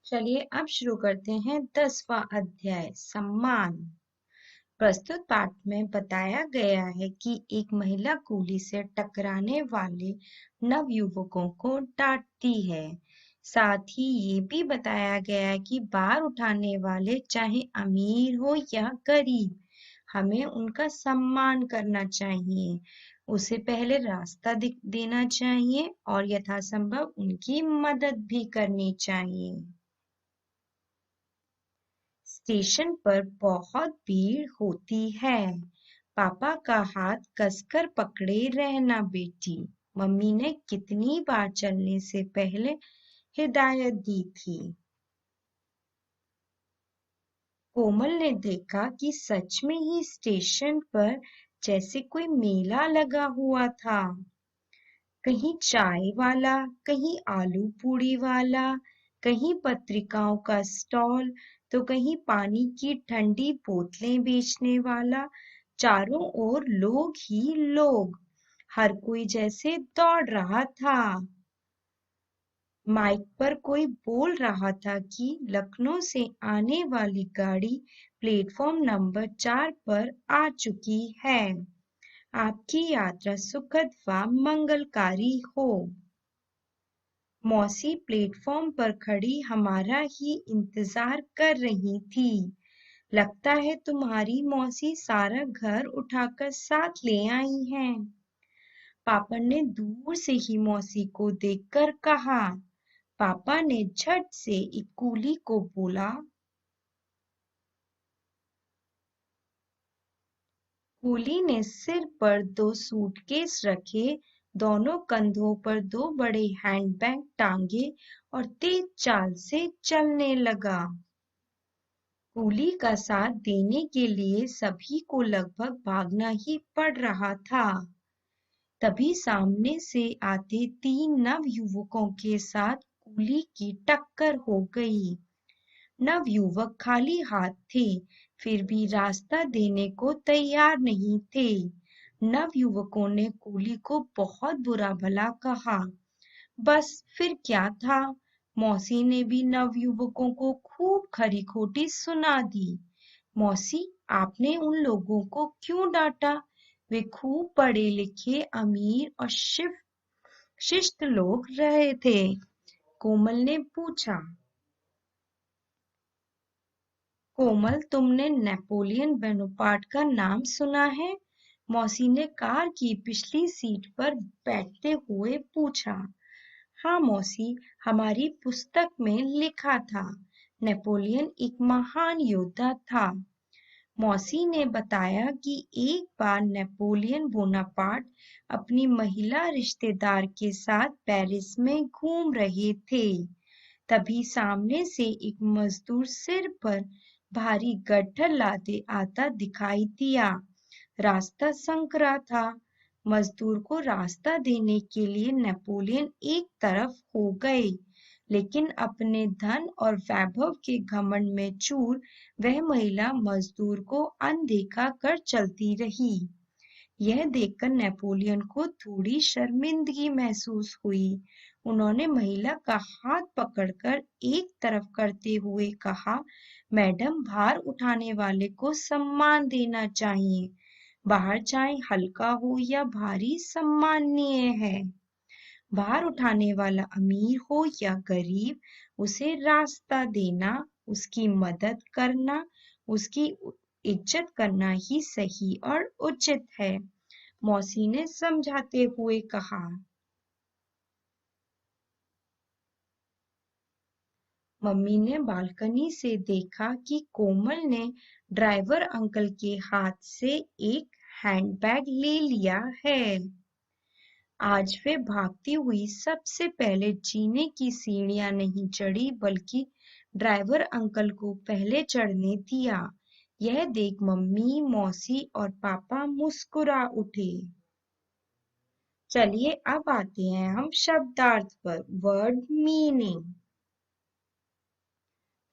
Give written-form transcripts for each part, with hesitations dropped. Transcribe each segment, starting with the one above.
चलिए अब शुरू करते हैं 10वां अध्याय सम्मान। प्रस्तुत पाठ में बताया गया है कि एक महिला कूली से टकराने वाले नवयुवकों को डांटती है। साथ ही ये भी बताया गया है कि भार उठाने वाले चाहे अमीर हो या गरीब, हमें उनका सम्मान करना चाहिए, उसे पहले रास्ता देना चाहिए और यथासंभव उनकी मदद भी करनी चाहिए। स्टेशन पर बहुत भीड़ होती है। पापा का हाथ कसकर पकड़े रहना बेटी, मम्मी ने कितनी बार चलने से पहले हिदायत दी थी। कोमल ने देखा कि सच में ही स्टेशन पर जैसे कोई मेला लगा हुआ था। कहीं चाय वाला, कहीं आलू पूड़ी वाला, कहीं पत्रिकाओं का स्टॉल, तो कहीं पानी की ठंडी बोतलें बेचने वाला। चारों ओर लोग ही लोग, हर कोई जैसे दौड़ रहा था। माइक पर कोई बोल रहा था कि लखनऊ से आने वाली गाड़ी प्लेटफॉर्म नंबर 4 पर आ चुकी है। आपकी यात्रा सुखद व मंगलकारी हो। मौसी प्लेटफॉर्म पर खड़ी हमारा ही इंतजार कर रही थी। लगता है तुम्हारी मौसी सारा घर उठाकर साथ ले आई हैं। पापा ने दूर से ही मौसी को देखकर कहा। पापा ने झट से एक कूली को बोला। कूली ने सिर पर 2 सूटकेस रखे, दोनों कंधों पर 2 बड़े हैंडबैग टांगे और तेज चाल से चलने लगा। कूली का साथ देने के लिए सभी को लगभग भागना ही पड़ रहा था। तभी सामने से आते 3 नवयुवकों के साथ कूली की टक्कर हो गई। नवयुवक खाली हाथ थे, फिर भी रास्ता देने को तैयार नहीं थे। नवयुवकों ने कूली को बहुत बुरा भला कहा। बस फिर क्या था, मौसी ने भी नवयुवकों को खूब खरी खोटी सुना दी। मौसी, आपने उन लोगों को क्यों डांटा? वे खूब पढ़े लिखे, अमीर और शिष्ट लोग रहे थे। कोमल ने पूछा। कोमल, तुमने नेपोलियन बोनापार्ट का नाम सुना है? मौसी ने कार की पिछली सीट पर बैठते हुए पूछा। हाँ मौसी, हमारी पुस्तक में लिखा था। नेपोलियन एक महान योद्धा था। मौसी ने बताया कि एक बार नेपोलियन बोनापार्ट अपनी महिला रिश्तेदार के साथ पेरिस में घूम रहे थे। तभी सामने से एक मजदूर सिर पर भारी गट्ठर लादे आता दिखाई दिया। रास्ता संकरा था। मजदूर को रास्ता देने के लिए नेपोलियन एक तरफ हो गए, लेकिन अपने धन और वैभव के घमंड में चूर वह महिला मजदूर को अनदेखा कर चलती रही। यह देखकर नेपोलियन को थोड़ी शर्मिंदगी महसूस हुई। उन्होंने महिला का हाथ पकड़कर एक तरफ करते हुए कहा, मैडम, भार उठाने वाले को सम्मान देना चाहिए। भार चाहे हल्का हो या भारी, सम्माननीय है। भार उठाने वाला अमीर हो या गरीब, उसे रास्ता देना, उसकी मदद करना, उसकी इज्जत करना ही सही और उचित है। मौसी ने समझाते हुए कहा। मम्मी ने बालकनी से देखा कि कोमल ने ड्राइवर अंकल के हाथ से एक हैंडबैग ले लिया है। आज वे भागती हुई सबसे पहले जीने की सीढ़ियां नहीं चढ़ी, बल्कि ड्राइवर अंकल को पहले चढ़ने दिया। यह देख मम्मी, मौसी और पापा मुस्कुरा उठे। चलिए अब आते हैं हम शब्दार्थ पर, वर्ड मीनिंग।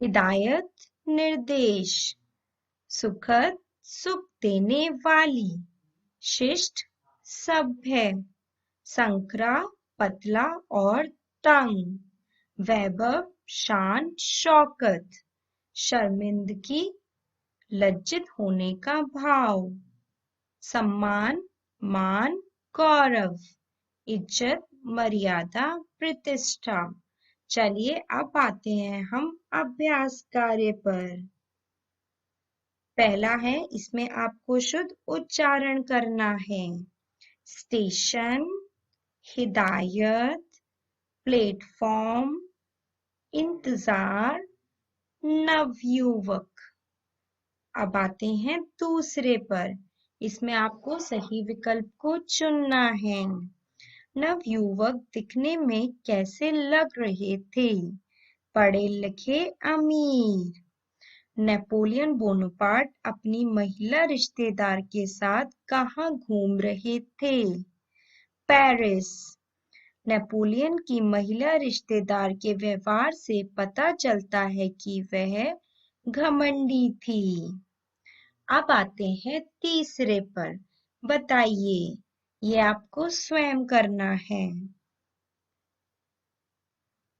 हिदायत, निर्देश। सुखद, सुख देने वाली। शिष्ट, सभ्य। संकरा, पतला और तंग। वैभव, शान, शौकत, शर्मिंदगी, लज्जित होने का भाव, सम्मान, मान, गौरव, इज्जत, मर्यादा, प्रतिष्ठा। चलिए अब आते हैं हम अभ्यास कार्य पर। पहला है, इसमें आपको शुद्ध उच्चारण करना है। स्टेशन, हिदायत, प्लेटफॉर्म, इंतजार, नवयुवक। अब आते हैं दूसरे पर। इसमें आपको सही विकल्प को चुनना है। नवयुवक दिखने में कैसे लग रहे थे? पढ़े लिखे, अमीर। नेपोलियन बोनापार्ट अपनी महिला रिश्तेदार के साथ कहाँ घूम रहे थे? पेरिस। नेपोलियन की महिला रिश्तेदार के व्यवहार से पता चलता है कि वह घमंडी थी। अब आते हैं तीसरे पर। बताइए, ये आपको स्वयं करना है।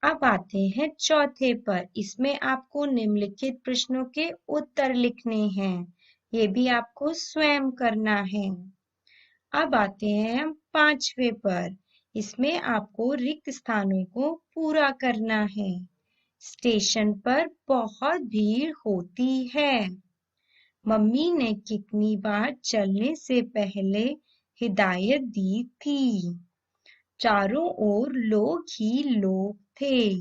अब आते हैं चौथे पर। इसमें आपको निम्नलिखित प्रश्नों के उत्तर लिखने हैं। ये भी आपको स्वयं करना है। अब आते हैं हम पांचवे पर। इसमें आपको रिक्त स्थानों को पूरा करना है। स्टेशन पर बहुत भीड़ होती है। मम्मी ने कितनी बार चलने से पहले हिदायत दी थी? चारों ओर लोग ही लोग थे।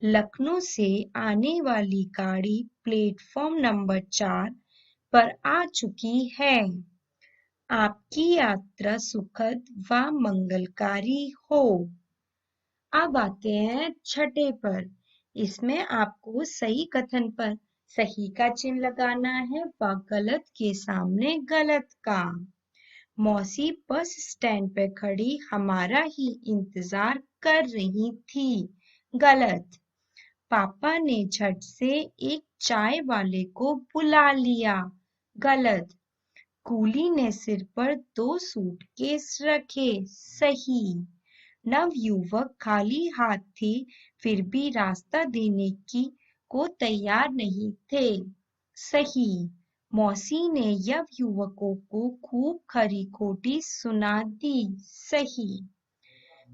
लखनऊ से आने वाली गाड़ी प्लेटफॉर्म नंबर 4 पर आ चुकी है। आपकी यात्रा सुखद व मंगलकारी हो। अब आते हैं छठे पर। इसमें आपको सही कथन पर सही का चिन्ह लगाना है व गलत के सामने गलत का। मौसी बस स्टैंड पे खड़ी हमारा ही इंतजार कर रही थी। गलत। पापा ने झट से एक चाय वाले को बुला लिया। गलत। कूली ने सिर पर 2 सूटकेस रखे। सही। नवयुवक खाली हाथ थे, फिर भी रास्ता देने को तैयार नहीं थे। सही। मौसी ने युवकों को खूब खरी खोटी सुना दी। सही।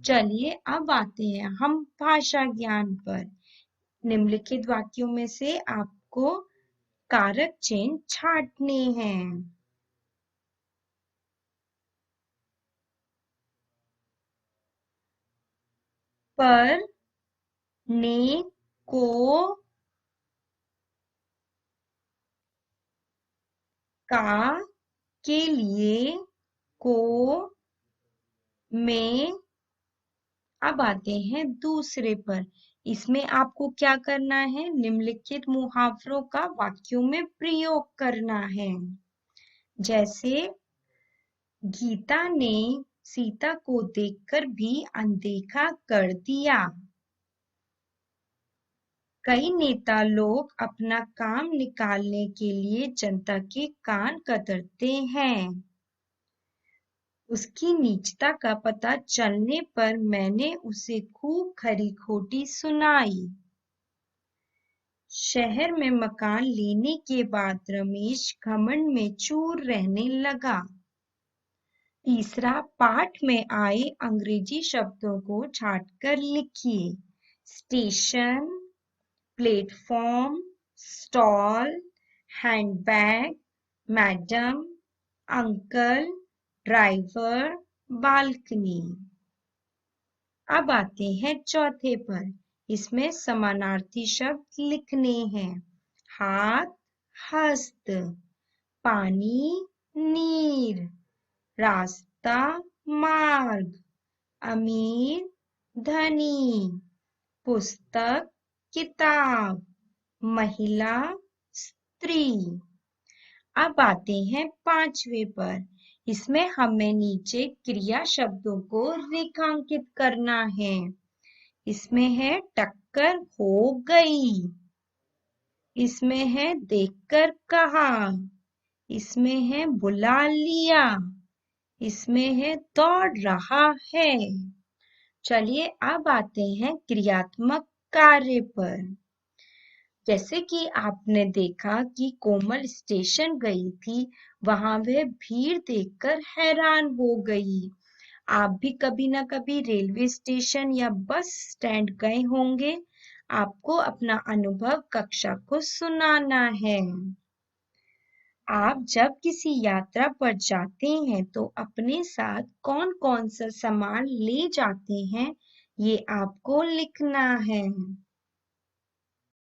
चलिए अब आते हैं हम भाषा ज्ञान पर। निम्नलिखित वाक्यों में से आपको कारक चिन्ह छांटने हैं। पर, ने, को, का, के लिए, को, में। अब आते हैं दूसरे पर। इसमें आपको क्या करना है? निम्नलिखित मुहावरों का वाक्यों में प्रयोग करना है। जैसे, गीता ने सीता को देखकर भी अनदेखा कर दिया। कई नेता लोग अपना काम निकालने के लिए जनता के कान कतरते हैं। उसकी नीचता का पता चलने पर मैंने उसे खूब खरी खोटी सुनाई। शहर में मकान लेने के बाद रमेश घमंड में चूर रहने लगा। तीसरा, पाठ में आए अंग्रेजी शब्दों को छांटकर लिखिए। Station, platform, stall, handbag, madam, uncle, driver, balcony. अब आते हैं चौथे पर। इसमें समानार्थी शब्द लिखने हैं। हाथ, हस्त, पानी, नीर, रास्ता, मार्ग, अमीर, धनी, पुस्तक, किताब, महिला, स्त्री। अब आते हैं पांचवे पर। इसमें हमें नीचे क्रिया शब्दों को रेखांकित करना है। इसमें है टक्कर हो गई। इसमें है देखकर कहा। इसमें है बुला लिया। इसमें है दौड़ रहा है। चलिए अब आते हैं क्रियात्मक कार्य पर। जैसे कि आपने देखा कि कोमल स्टेशन गई थी, वहां वह भीड़ देखकर हैरान हो गई। आप भी कभी न कभी रेलवे स्टेशन या बस स्टैंड गए होंगे। आपको अपना अनुभव कक्षा को सुनाना है। आप जब किसी यात्रा पर जाते हैं तो अपने साथ कौन-कौन सा सामान ले जाते हैं, ये आपको लिखना है।